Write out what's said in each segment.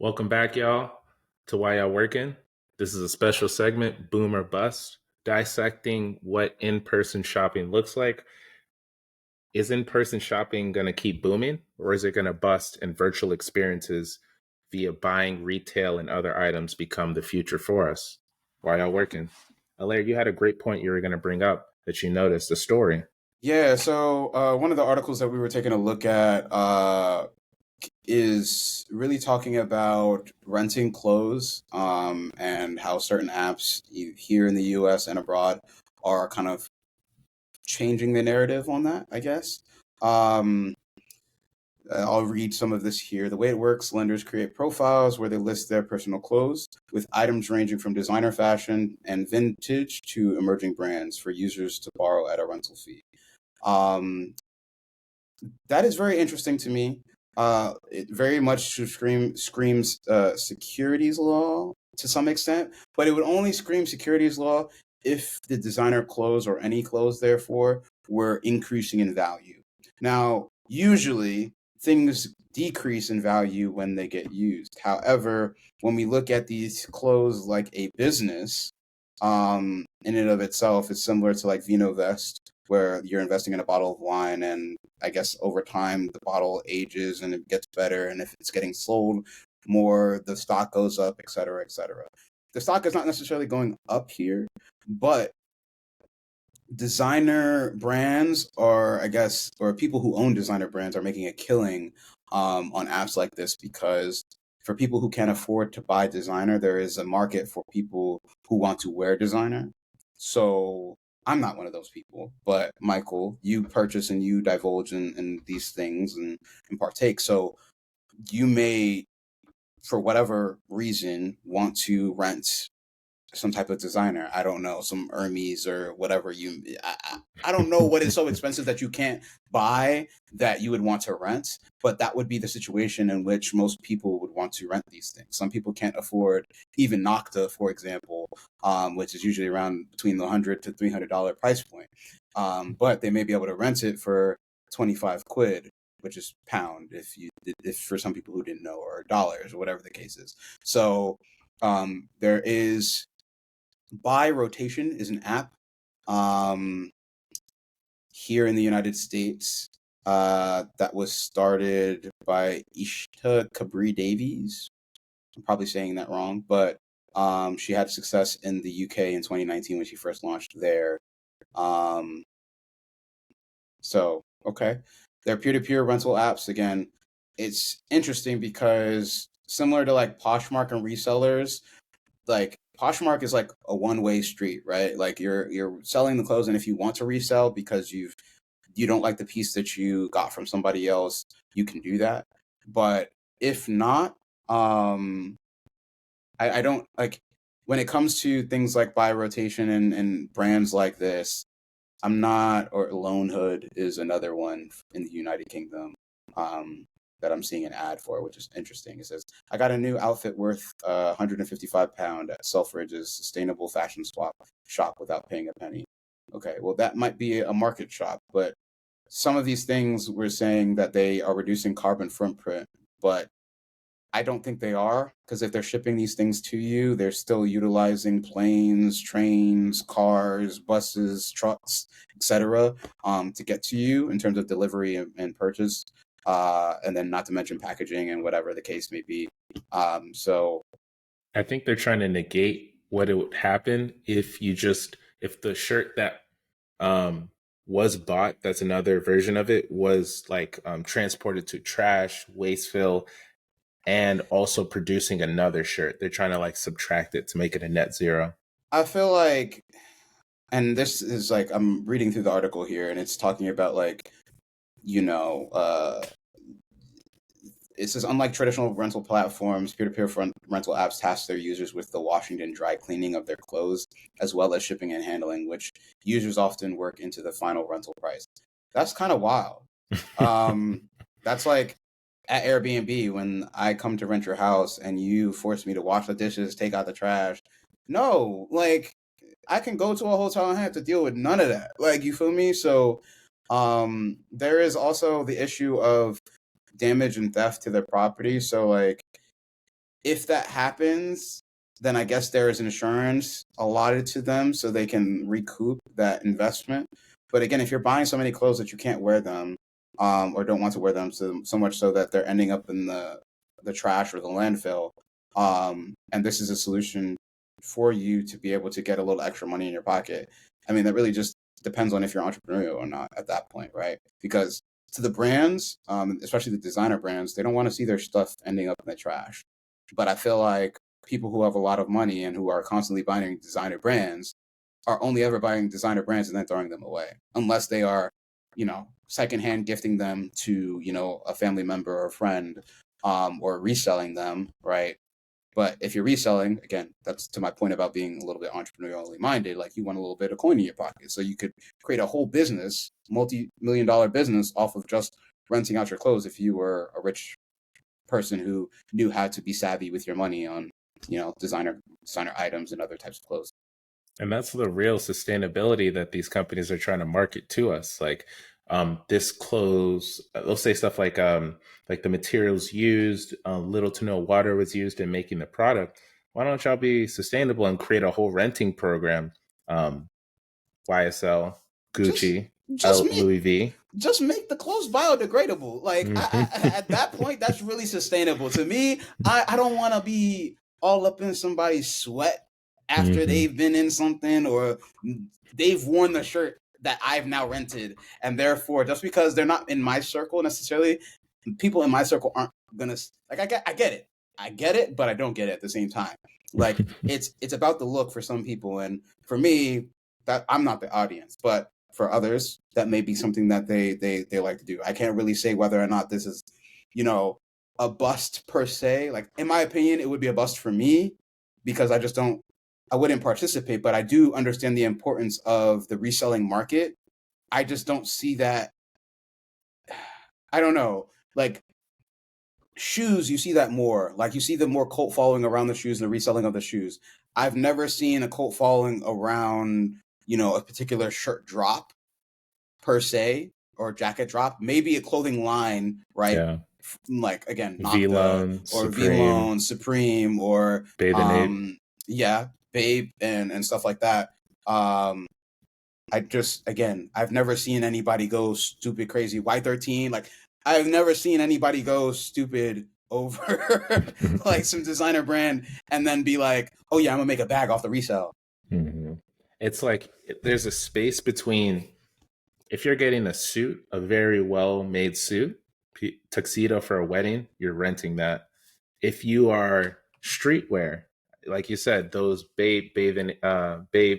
Welcome back, y'all, to Why Y'all Working. This is a special segment, Boom or Bust, dissecting what in person shopping looks like. Is in person shopping going to keep booming, or is it going to bust and virtual experiences via buying retail and other items become the future for us? Why y'all working? Alaire, you had a great point you were going to bring up that you noticed the story. Yeah, so one of the articles that we were taking a look at is really talking about renting clothes and how certain apps here in the US and abroad are kind of changing the narrative on that, I guess. Um, I'll read some of this here. The way it works, lenders create profiles where they list their personal clothes with items ranging from designer fashion and vintage to emerging brands for users to borrow at a rental fee. Um, that is very interesting to me. It very much screams securities law to some extent, but it would only scream securities law if the designer clothes or any clothes, therefore, were increasing in value. Now, usually things decrease in value when they get used. However, when we look at these clothes like a business, in and of itself, it's similar to like VinoVest, where you're investing in a bottle of wine and I guess over time the bottle ages and it gets better, and if it's getting sold more, the stock goes up, et cetera, et cetera. The stock is not necessarily going up here, but designer brands, or I guess, or people who own designer brands are making a killing on apps like this, because for people who can't afford to buy designer, there is a market for people who want to wear designer. So I'm not one of those people, but Michael, you purchase and you divulge in these things and partake. So you may, for whatever reason, want to rent some type of designer. I don't know, some Hermes or whatever you. I don't know what is so expensive that you can't buy that you would want to rent, but that would be the situation in which most people would want to rent these things. Some people can't afford even Nocta, for example, which is usually around between the $100 to $300 price point, but they may be able to rent it for 25 quid, which is pound if for some people who didn't know, or dollars, or whatever the case is. So there is Buy Rotation is an app um, here in the United States that was started by Ishta Kabri Davies. I'm probably saying that wrong, but she had success in the UK in 2019 when she first launched there. Um, okay. They're peer-to-peer rental apps. Again, it's interesting because similar to like Poshmark and resellers, like Poshmark is like a one-way street, right? Like you're selling the clothes, and if you want to resell because you don't like the piece that you got from somebody else, you can do that. But if not, um, I don't like when it comes to things like Buy Rotation and brands like this. I'm not, or Loanhood is another one in the United Kingdom um, that I'm seeing an ad for, which is interesting. It says, I got a new outfit worth £155 at Selfridge's sustainable fashion swap shop without paying a penny. Okay, well, that might be a market shop, but some of these things we're saying that they are reducing carbon footprint, but I don't think they are, because if they're shipping these things to you, they're still utilizing planes, trains, cars, buses, trucks, etc., to get to you in terms of delivery and purchase, and then not to mention packaging and whatever the case may be. So I think they're trying to negate what it would happen if the shirt that um was bought, that's another version of it, was like transported to trash, wastefill, and also producing another shirt. They're trying to like subtract it to make it a net zero. I feel like, and this is like, I'm reading through the article here, and it's talking about like, you know, it says, unlike traditional rental platforms, peer-to-peer rental apps task their users with the washing and dry cleaning of their clothes, as well as shipping and handling, which users often work into the final rental price. That's kind of wild. That's like at Airbnb when I come to rent your house and you force me to wash the dishes, take out the trash. No, like I can go to a hotel and I have to deal with none of that. Like, you feel me? So there is also the issue of damage and theft to their property. So like if that happens, then I guess there is insurance allotted to them so they can recoup that investment. But again, if you're buying so many clothes that you can't wear them, or don't want to wear them, so much so that they're ending up in the trash or the landfill, and this is a solution for you to be able to get a little extra money in your pocket. I mean, that really just depends on if you're entrepreneurial or not at that point, right? Because to the brands, especially the designer brands, they don't want to see their stuff ending up in the trash. But I feel like people who have a lot of money and who are constantly buying designer brands are only ever buying designer brands and then throwing them away, unless they are, secondhand gifting them to, a family member or a friend, or reselling them, right? But if you're reselling, again, that's to my point about being a little bit entrepreneurially minded. Like you want a little bit of coin in your pocket, so you could create a whole business, multi-million-dollar business off of just renting out your clothes if you were a rich person who knew how to be savvy with your money on, designer items and other types of clothes. And that's the real sustainability that these companies are trying to market to us. Like this clothes, they'll say stuff like the materials used, little to no water was used in making the product. Why don't y'all be sustainable and create a whole renting program? Um, YSL, Just Gucci, just make Louis V. just make the clothes biodegradable. Like at Mhm. that point, that's really sustainable to me. I don't want to be all up in somebody's sweat after Mhm. they've been in something or they've worn the shirt that I've now rented, and therefore, just because they're not in my circle necessarily, people in my circle aren't gonna like. I get it, but I don't get it at the same time. Like it's about the look for some people, and for me, that I'm not the audience, but for others, that may be something that they like to do. I can't really say whether or not this is, you know, a bust per se. Like in my opinion, it would be a bust for me because I wouldn't participate, but I do understand the importance of the reselling market. I just don't see that. I don't know. Like shoes, you see that more. Like you see the more cult following around the shoes and the reselling of the shoes. I've never seen a cult following around, a particular shirt drop per se or jacket drop. Maybe a clothing line, right? Yeah. Like again, V Nocta Lone, or V Supreme, Lone, Supreme, or Bathe Ape. yeah, Babe and stuff like that. Um, I just again, I've never seen anybody go stupid crazy. Y13, like I've never seen anybody go stupid over like some designer brand and then be like, oh yeah, I'm gonna make a bag off the resale. Mhm. It's like there's a space between if you're getting a suit, a very well made suit, tuxedo for a wedding, you're renting that. If you are streetwear, like you said, those Babe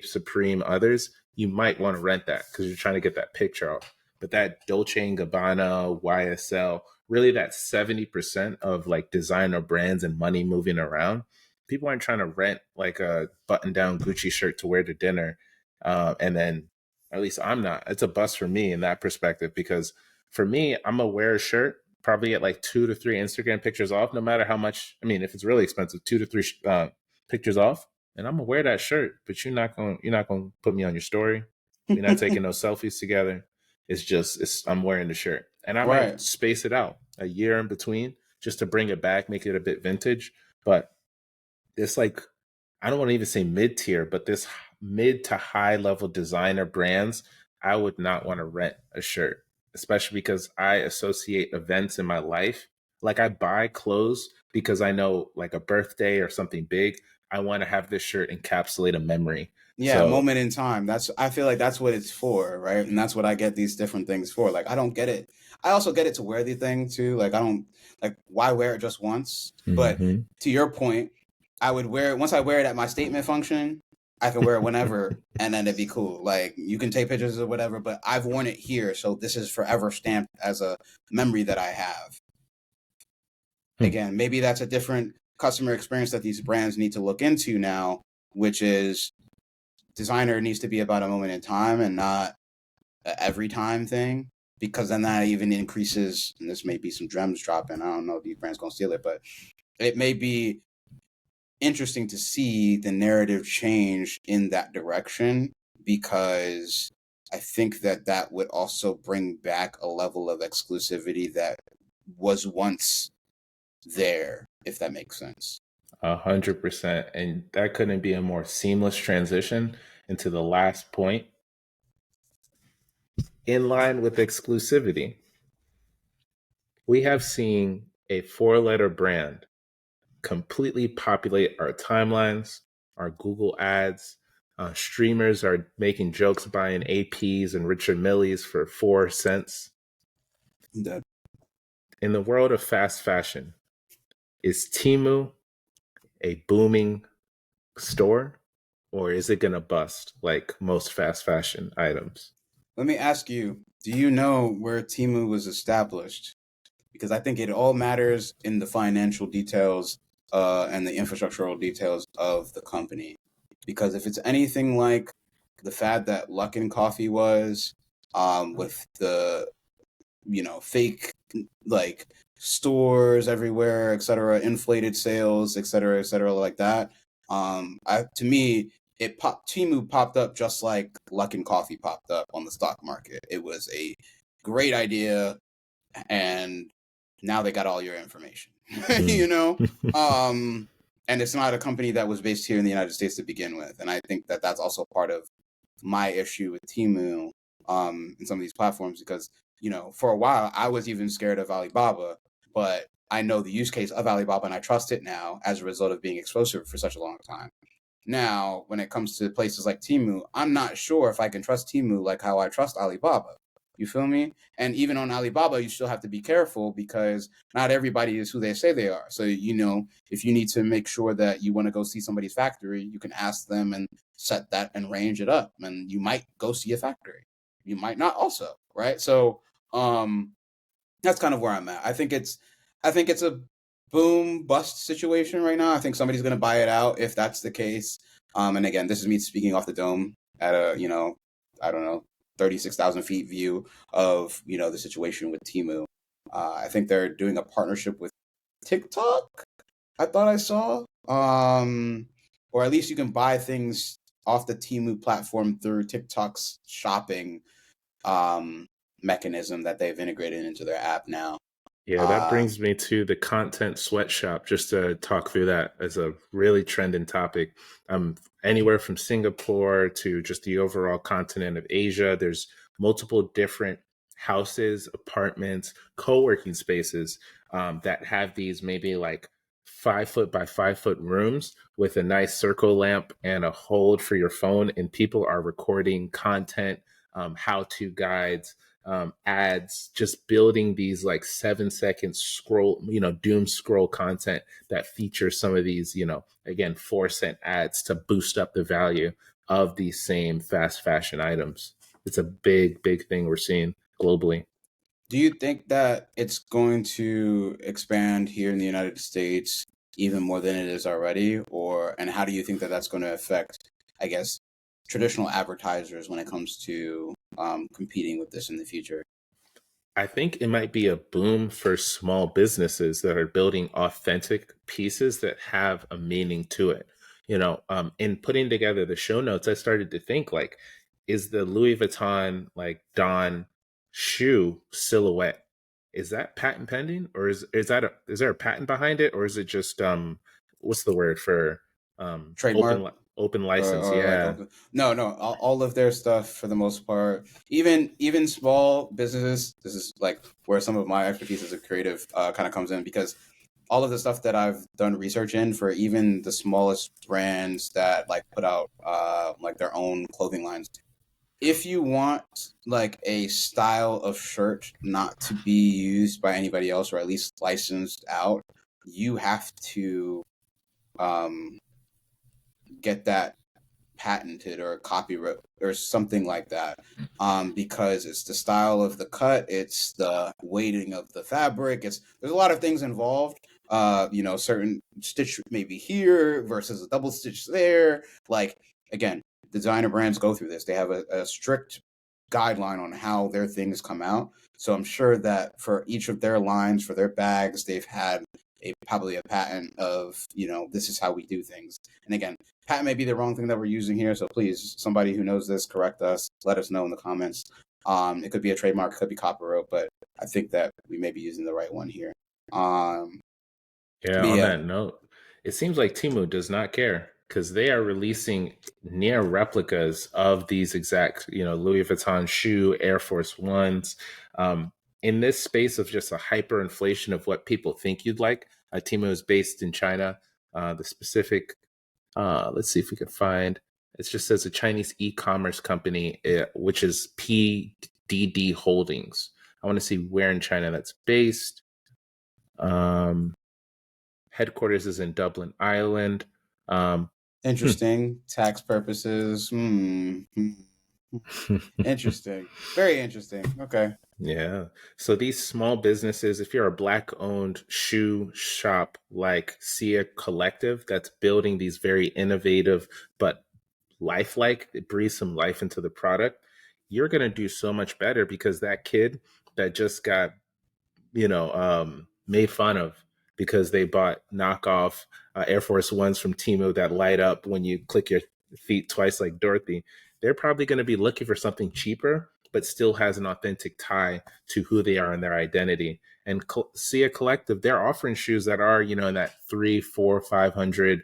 Supreme, others, you might want to rent that because you're trying to get that picture off. But that Dolce and Gabbana, YSL, really that 70% of like designer brands and money moving around, people aren't trying to rent like a button down Gucci shirt to wear to dinner. And then at least I'm not. It's a bust for me in that perspective because for me, I'm gonna wear a shirt, probably get like 2 to 3 Instagram pictures off, no matter how much. I mean, if it's really expensive, 2 to 3 pictures off, and I'm gonna wear that shirt. But you're not gonna put me on your story. We're not taking no selfies together. It's I'm wearing the shirt, and I Right. might space it out a year in between just to bring it back, make it a bit vintage. But it's like I don't want to even say mid tier, but this mid to high level designer brands, I would not want to rent a shirt, especially because I associate events in my life. Like I buy clothes because I know like a birthday or something big, I want to have this shirt encapsulate a memory. Yeah, So, moment in time. I feel like that's what it's for, right? And that's what I get these different things for. Like I don't get it. I also get it to wear the thing too. Like I don't like why wear it just once? But mhm. to your point, I would wear it once I wear it at my statement function, I can wear it whenever and then it'd be cool. Like you can take pictures or whatever, but I've worn it here, so this is forever stamped as a memory that I have. Hmm. Again, maybe that's a different customer experience that these brands need to look into now, which is designer needs to be about a moment in time and not a every time thing because then that even increases and this may be some gems dropping. I don't know if these brands gonna steal it, but it may be interesting to see the narrative change in that direction because I think that that would also bring back a level of exclusivity that was once there, if that makes sense. 100%. And that couldn't be a more seamless transition into the last point, in line with exclusivity. We have seen a four-letter brand completely populate our timelines, our Google ads. Streamers are making jokes buying APs and Richard Milles for 4 cents. That In the world of fast fashion, is Timu a booming store, or is it going to bust like most fast fashion items? Let me ask you, do you know where Timu was established? Because I think it all matters in the financial details and the infrastructural details of the company. Because if it's anything like the fad that Luckin Coffee was, with the fake like stores everywhere, etc., inflated sales, etc., like that. To me, Timu popped up just like Luckin Coffee popped up on the stock market. It was a great idea, and now they got all your information. Mm. you know, um, and it's not a company that was based here in the United States to begin with, and I think that that's also part of my issue with Timu and some of these platforms because for a while I was even scared of Alibaba, but I know the use case of Alibaba and I trust it now as a result of being exposed to it for such a long time. Now, when it comes to places like Timu, I'm not sure if I can trust Timu like how I trust Alibaba. You feel me? And even on Alibaba, you still have to be careful because not everybody is who they say they are. So, if you need to make sure that you want to go see somebody's factory, you can ask them and set that and range it up. And you might go see a factory. You might not also, right? So, that's kind of where I'm at. I think it's a boom bust situation right now. I think somebody's going to buy it out if that's the case. And again, this is me speaking off the dome at a I don't know 36,000 feet view of the situation with Timu. I think they're doing a partnership with TikTok. I thought I saw, or at least you can buy things off the Timu platform through TikTok's shopping um, mechanism that they've integrated into their app now. Yeah, that Um, brings me to the content sweatshop, just to talk through that as a really trending topic. Anywhere from Singapore to just the overall continent of Asia, there's multiple different houses, apartments, co working spaces that have these maybe like 5 foot by 5 foot rooms with a nice circle lamp and a hold for your phone. And people are recording content, how to guides, ads, just building these like 7 second scroll, doom scroll content that features some of these, again, 4 cent ads to boost up the value of these same fast fashion items. It's a big, big thing we're seeing globally. do you think that it's going to expand here in the United States even more than it is already, and how do you think that that's going to affect, I guess, traditional advertisers when it comes to competing with this in the future? I think it might be a boom for small businesses that are building authentic pieces that have a meaning to it. In putting together the show notes, I started to think like, is the Louis Vuitton like Don shoe silhouette, is that patent pending, or is there a patent behind it, or is it just what's the word for Trademark? open or, license? or like Yeah, no, all of their stuff for the most part, even small businesses, this is like where some of my expertise as a creative kind of comes in, because all of the stuff that I've done research in for even the smallest brands that like put out like their own clothing lines, if you want like a style of shirt not to be used by anybody else or at least licensed out, you have to um, get that patented or copyright or something like that, because it's the style of the cut, it's the weighting of the fabric, there's a lot of things involved. Certain stitch maybe here versus a double stitch there. Like, again, designer brands go through this. They have a strict guideline on how their things come out. So I'm sure that for each of their lines, for their bags, they've had probably a patent of, this is how we do things. And again, patent may be the wrong thing that we're using here, so please, somebody who knows this, correct us. Let us know in the comments. It could be a trademark, it could be copyright, but I think that we may be using the right one here. Um, yeah. but On yeah, that note, It seems like Temu does not care because they are releasing near replicas of these exact, Louis Vuitton shoe, Air Force Ones. In this space of just a hyperinflation of what people think you'd like, Temu is based in China. The specific, let's see if we can find. It just says a Chinese e-commerce company, which is PDD Holdings. I want to see where in China that's based. Headquarters is in Dublin, Ireland. Um, Interesting. Tax purposes. Interesting. Very interesting. Okay. yeah. So these small businesses, if you're a black owned shoe shop like Sia Collective that's building these very innovative but lifelike, it breathes some life into the product, you're going to do so much better because that kid that just got made fun of because they bought knockoff Air Force Ones from Timo that light up when you click your feet twice, like Dorothy. They're probably going to be looking for something cheaper, but still has an authentic tie to who they are and their identity. And Sia Collective, they're offering shoes that are, in that 3, 4, 500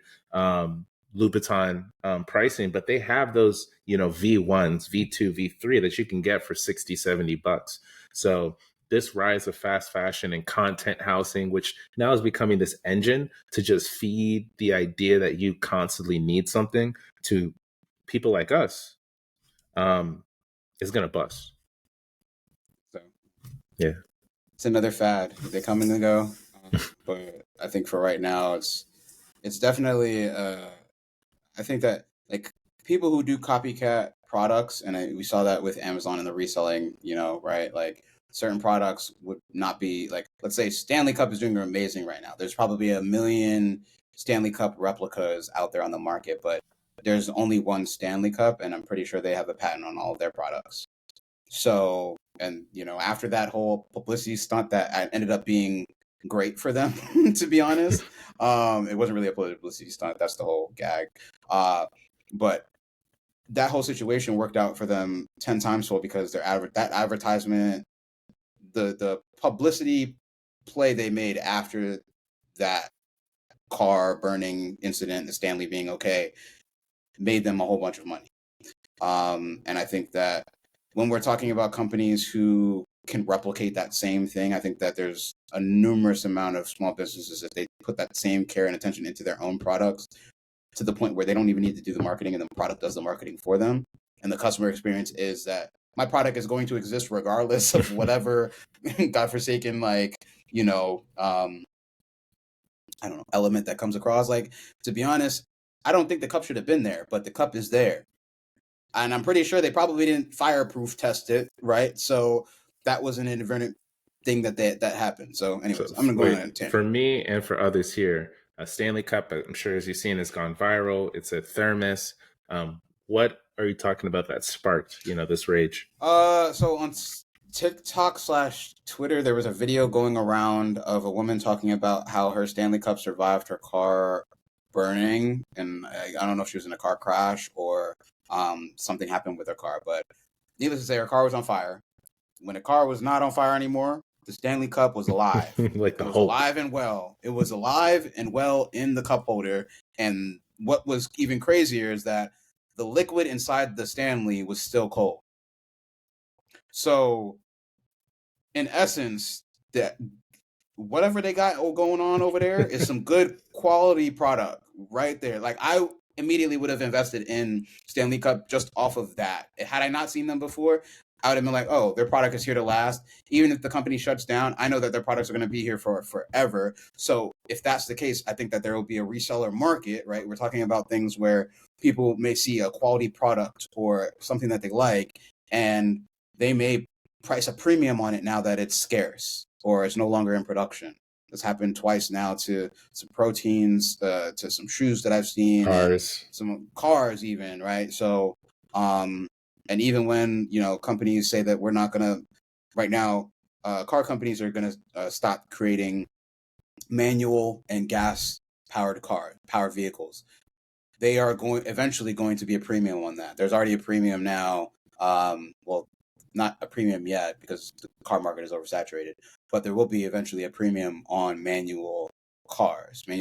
Louboutin pricing, but they have those, V1s, V2, V3 that you can get for 60, $70. So this rise of fast fashion and content housing, which now is becoming this engine to just feed the idea that you constantly need something to people like us, is going to bust. So Yeah. it's another fad. They come and they go. But I think for right now, it's definitely. I think that like people who do copycat products, and we saw that with Amazon and the reselling. Right? Like certain products would not be like, let's say Stanley Cup is doing amazing right now. There's probably a million Stanley Cup replicas out there on the market, but there's only one Stanley Cup, and I'm pretty sure they have a patent on all of their products. So, and after that whole publicity stunt that ended up being great for them, to be honest, it wasn't really a publicity stunt. That's the whole gag. But that whole situation worked out for them 10 times fold because that advertisement, the publicity play they made after that car burning incident, the Stanley being okay, made them a whole bunch of money. And I think that when we're talking about companies who can replicate that same thing, I think that there's a numerous amount of small businesses that they put that same care and attention into their own products to the point where they don't even need to do the marketing and the product does the marketing for them. And the customer experience is that my product is going to exist regardless of whatever godforsaken, I don't know, element that comes across. Like, to be honest, I don't think the cup should have been there, but the cup is there. And I'm pretty sure they probably didn't fireproof test it, right? So that was an inadvertent thing that happened. So, So anyways, I'm gonna go on a wait, for tangent. me and for others here, a Stanley Cup, I'm sure as you've seen, has gone viral. It's a thermos. What are you talking about that sparked, this rage? So on TikTok/Twitter, there was a video going around of a woman talking about how her Stanley Cup survived her car burning, and I don't know if she was in a car crash or something happened with her car, but needless to say, her car was on fire. When the car was not on fire anymore, the Stanley Cup was alive. Like It the was Hulk. alive and well. It was alive and well in the cup holder. And what was even crazier is that the liquid inside the Stanley was still cold. So, in essence, that whatever they got going on over there is some good quality product right there. Like, I immediately would have invested in Stanley Cup just off of that. Had I not seen them before, I would have been like, oh, their product is here to last. Even if the company shuts down, I know that their products are going to be here for forever. So if that's the case, I think that there will be a reseller market, right? We're talking about things where people may see a quality product or something that they like, and they may price a premium on it now that it's scarce or it's no longer in production. It's happened twice now to some proteins, to some shoes that I've seen, and Cars. some cars even, right? So, and even when companies say that we're not gonna, right now, car companies are gonna stop creating manual and gas powered vehicles. They are eventually going to be a premium on that. There's already a premium now. Well, not a premium yet because the car market is oversaturated, but there will be eventually a premium on manual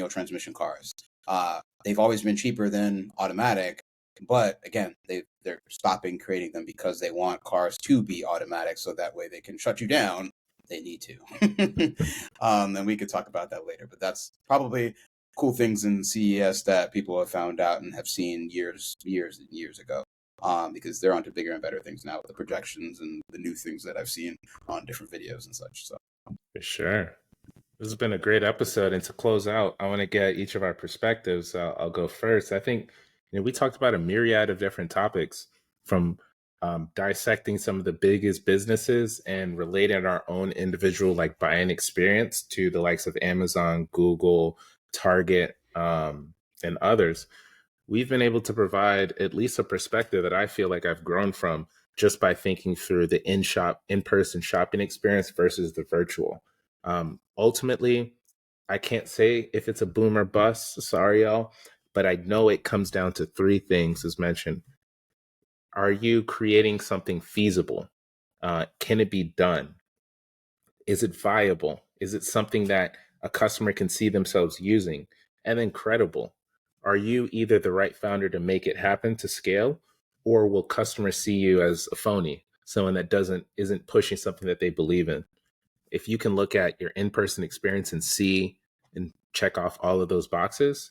transmission cars. They've always been cheaper than automatic, but again, they're stopping creating them because they want cars to be automatic, so that way they can shut you down. They need to. And we could talk about that later, but that's probably cool things in CES that people have found out and have seen years and years ago. Because they're onto bigger and better things now with the projections and the new things that I've seen on different videos and such. So For sure. This has been a great episode. And to close out, I want to get each of our perspectives. I'll go first. I think we talked about a myriad of different topics, from dissecting some of the biggest businesses and relating our own individual buying experience to the likes of Amazon, Google, Target, and others. We've been able to provide at least a perspective that I feel like I've grown from just by thinking through the in-person shopping experience versus the virtual. Ultimately, I can't say if it's a boom or bust. Sorry, y'all. But I know it comes down to three things, as mentioned. Are you creating something feasible? Can it be done? Is it viable? Is it something that a customer can see themselves using? And then credible. Are you either the right founder to make it happen to scale, or will customers see you as a phony, someone that isn't pushing something that they believe in? If you can look at your in-person experience and see and check off all of those boxes,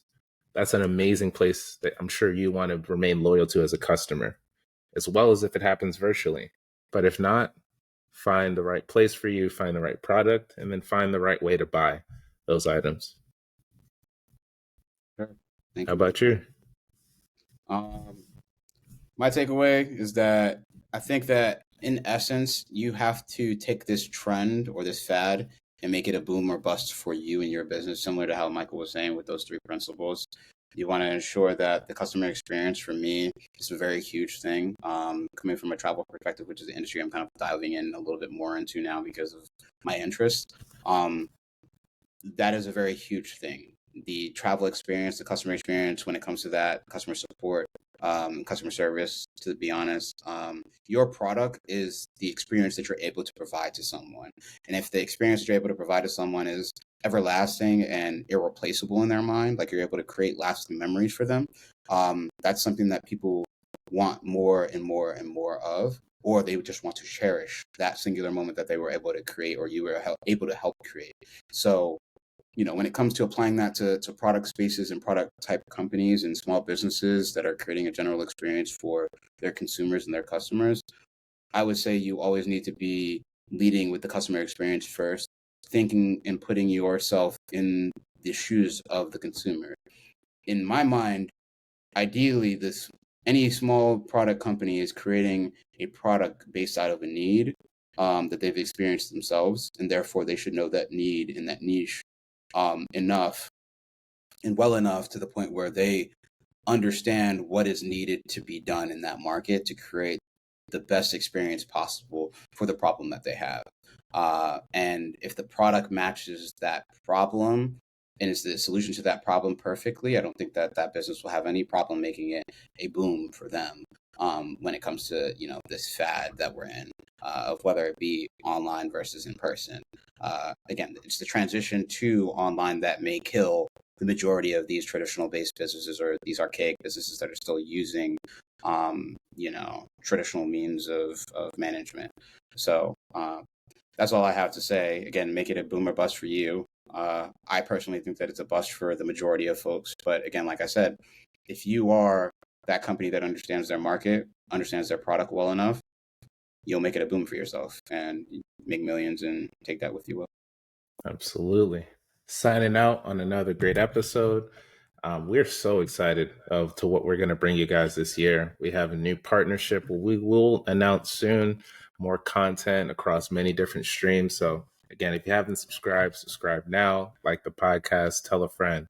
that's an amazing place that I'm sure you want to remain loyal to as a customer, as well as if it happens virtually. But if not, find the right place for you, find the right product, and then find the right way to buy those items. sure. Thank How you, man. about you? Um, my takeaway is that I think that in essence, you have to take this trend or this fad and make it a boom or bust for you and your business, similar to how Michael was saying with those three principles. You want to ensure that the customer experience for me is a very huge thing. Coming from a travel perspective, which is the industry I'm kind of diving in a little bit more into now because of my interest. Um, that is a very huge thing. The travel experience, the customer experience when it comes to that, customer support, customer service, to be honest, your product is the experience that you're able to provide to someone. And if the experience that you're able to provide to someone is everlasting and irreplaceable in their mind, like you're able to create lasting memories for them, that's something that people want more and more and more of, or they just want to cherish that singular moment that they were able to create or you were able to help create. So when it comes to applying that to product spaces and product type companies and small businesses that are creating a general experience for their consumers and their customers, I would say you always need to be leading with the customer experience first, thinking and putting yourself in the shoes of the consumer. In my mind, ideally, this any small product company is creating a product based out of a need that they've experienced themselves, and therefore they should know that need and that niche enough and well enough to the point where they understand what is needed to be done in that market to create the best experience possible for the problem that they have. And if the product matches that problem and is the solution to that problem perfectly, I don't think that that business will have any problem making it a boom for them. When it comes to this fad that we're in, of whether it be online versus in person. Again, it's the transition to online that may kill the majority of these traditional based businesses or these archaic businesses that are still using traditional means of management. So that's all I have to say. Again, make it a boom or bust for you. I personally think that it's a bust for the majority of folks. But again, like I said, if you are that company that understands their market, understands their product well enough, you'll make it a boom for yourself and make millions and take that with you. Well. Absolutely. Signing out on another great episode. We're so excited to what we're going to bring you guys this year. We have a new partnership. We will announce soon more content across many different streams. So again, if you haven't subscribed, subscribe now. Like the podcast, tell a friend.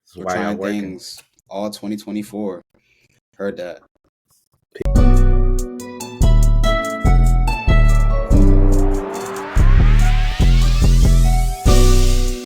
This is We're why y'all trying working. things all 2024. Heard that.